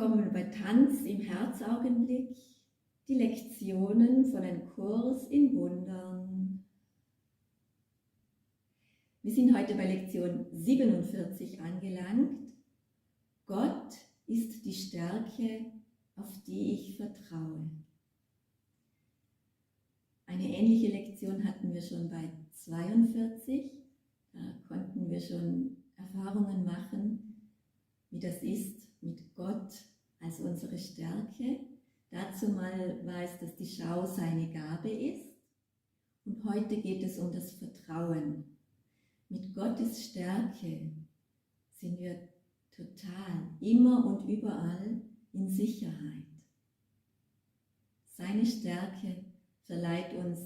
willkommen bei Tanz im Herzaugenblick, die Lektionen von einem Kurs in Wundern. Wir sind heute bei Lektion 47 angelangt. Gott ist die Stärke, auf die ich vertraue. Eine ähnliche Lektion hatten wir schon bei 42. Da konnten wir schon Erfahrungen machen, wie das ist mit Gott als unsere Stärke. Dazu mal war es, dass die Schau seine Gabe ist. Und heute geht es um das Vertrauen. Mit Gottes Stärke sind wir total, immer und überall in Sicherheit. Seine Stärke verleiht uns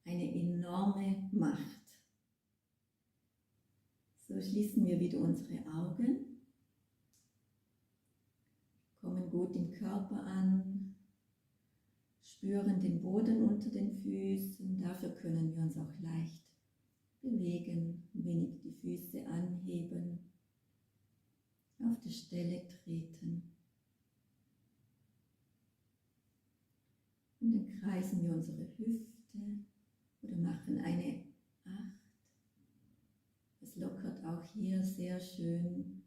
eine enorme Macht. So schließen wir wieder unsere Augen. Kommen gut im Körper an, spüren den Boden unter den Füßen, dafür können wir uns auch leicht bewegen, ein wenig die Füße anheben, auf der Stelle treten. Und dann kreisen wir unsere Hüfte oder machen eine 8. Das lockert auch hier sehr schön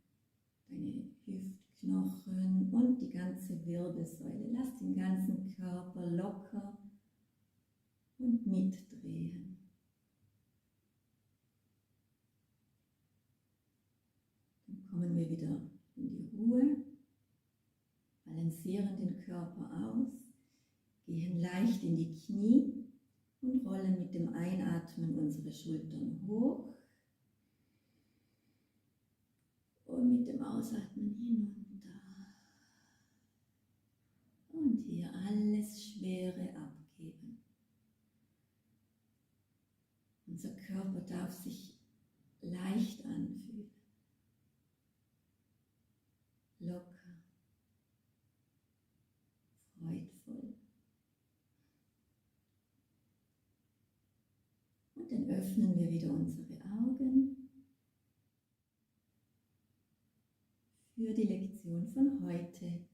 deine Hüftknochen und die ganze Wirbelsäule. Lass den ganzen Körper locker und mitdrehen. Dann kommen wir wieder in die Ruhe, balancieren den Körper aus, gehen leicht in die Knie und rollen mit dem Einatmen unsere Schultern hoch. Und mit dem Ausatmen hinunter. Und hier alles Schwere abgeben. Unser Körper darf sich leicht anfühlen. Locker. Freudvoll. Und dann öffnen wir wieder unsere Augen. Für die Lektion von heute.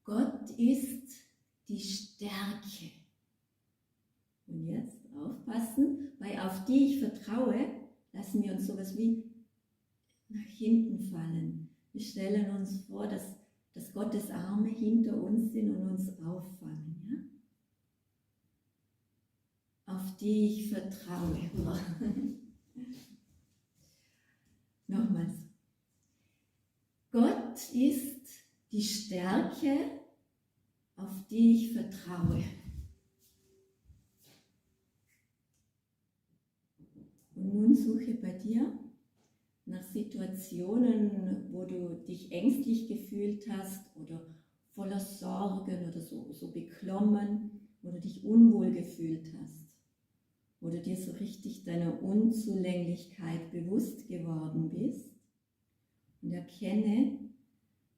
Gott ist die Stärke. Und jetzt aufpassen, weil auf die ich vertraue, lassen wir uns sowas wie nach hinten fallen. Wir stellen uns vor, dass Gottes Arme hinter uns sind und uns auffangen. Ja? Auf die ich vertraue. Nochmals. Gott ist die Stärke, auf die ich vertraue. Und nun suche bei dir nach Situationen, wo du dich ängstlich gefühlt hast oder voller Sorgen oder so beklommen, wo du dich unwohl gefühlt hast. Wo du dir so richtig deiner Unzulänglichkeit bewusst geworden bist und erkenne,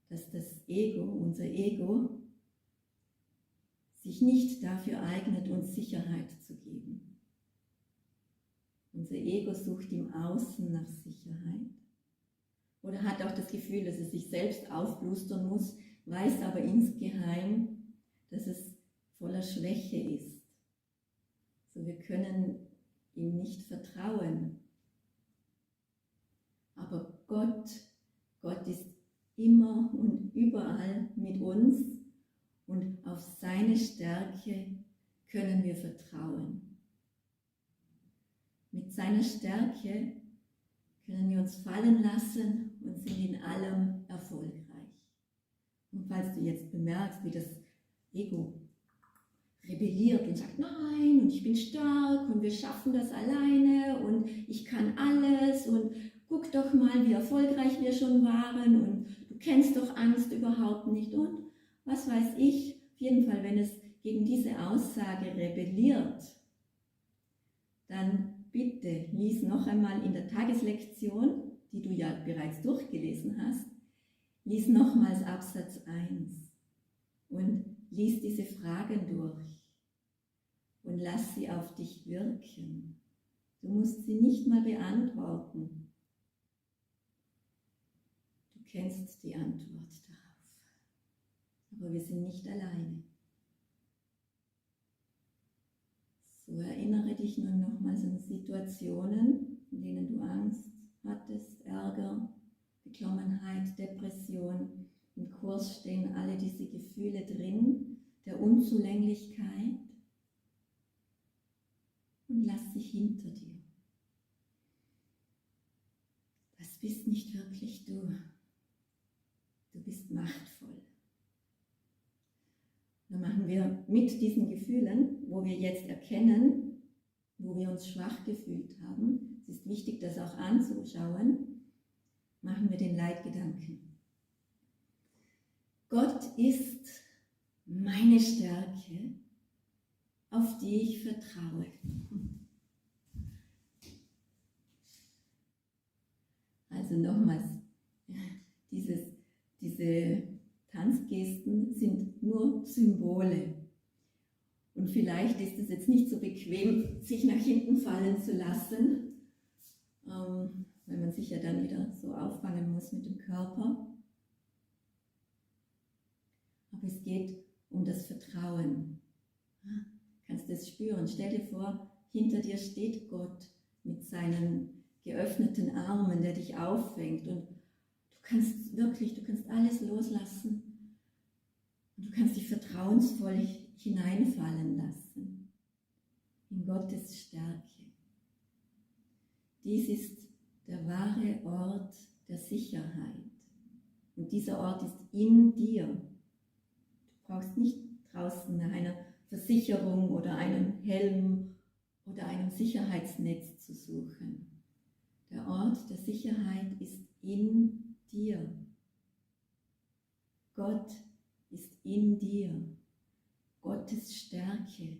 dass das Ego, unser Ego, sich nicht dafür eignet, uns Sicherheit zu geben. Unser Ego sucht im Außen nach Sicherheit oder hat auch das Gefühl, dass es sich selbst aufblustern muss, weiß aber insgeheim, dass es voller Schwäche ist. So, wir können ihm nicht vertrauen. Aber Gott ist immer und überall mit uns und auf seine Stärke können wir vertrauen. Mit seiner Stärke können wir uns fallen lassen und sind in allem erfolgreich. Und falls du jetzt bemerkst, wie das Ego rebelliert und sagt, nein, und ich bin stark und wir schaffen das alleine und ich kann alles und guck doch mal, wie erfolgreich wir schon waren und du kennst doch Angst überhaupt nicht und was weiß ich, auf jeden Fall, wenn es gegen diese Aussage rebelliert, dann bitte lies noch einmal in der Tageslektion, die du ja bereits durchgelesen hast, lies nochmals Absatz 1 und lies diese Fragen durch und lass sie auf dich wirken. Du musst sie nicht mal beantworten. Du kennst die Antwort darauf. Aber wir sind nicht alleine. So erinnere dich nun nochmals an Situationen, in denen du Angst hattest, Ärger, Beklommenheit, Depression. Im Kurs stehen alle diese Gefühle drin, der Unzulänglichkeit. Und lass sie hinter dir. Das bist nicht wirklich du. Du bist machtvoll. Dann machen wir mit diesen Gefühlen, wo wir jetzt erkennen, wo wir uns schwach gefühlt haben, es ist wichtig, das auch anzuschauen, machen wir den Leitgedanken. Gott ist meine Stärke, auf die ich vertraue. Also nochmals, diese Tanzgesten sind nur Symbole. Und vielleicht ist es jetzt nicht so bequem, sich nach hinten fallen zu lassen, weil man sich ja dann wieder so auffangen muss mit dem Körper. Aber es geht um das Vertrauen. Kannst du es spüren? Stell dir vor, hinter dir steht Gott mit seinen geöffneten Armen, der dich auffängt, und du kannst alles loslassen und du kannst dich vertrauensvoll hineinfallen lassen in Gottes Stärke. Dies ist der wahre Ort der Sicherheit und dieser Ort ist in dir. Du brauchst nicht draußen nach einer Versicherung oder einem Helm oder einem Sicherheitsnetz zu suchen. Der Ort der Sicherheit ist in dir. Gott ist in dir. Gottes Stärke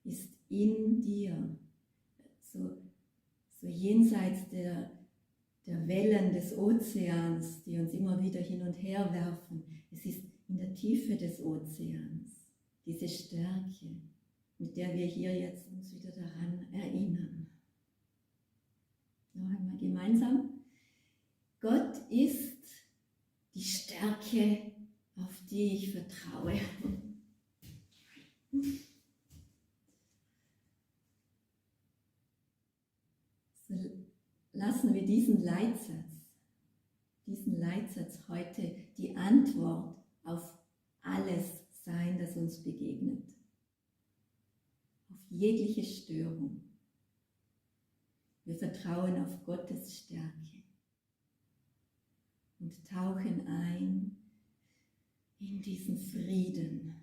ist in dir. So jenseits der Wellen des Ozeans, die uns immer wieder hin und her werfen. Es ist in der Tiefe des Ozeans diese Stärke, mit der wir hier jetzt uns wieder daran erinnern. Noch einmal gemeinsam. Gott ist die Stärke, auf die ich vertraue. So lassen wir diesen Leitsatz heute die Antwort auf alles sein, das uns begegnet. Auf jegliche Störung. Wir vertrauen auf Gottes Stärke und tauchen ein in diesen Frieden,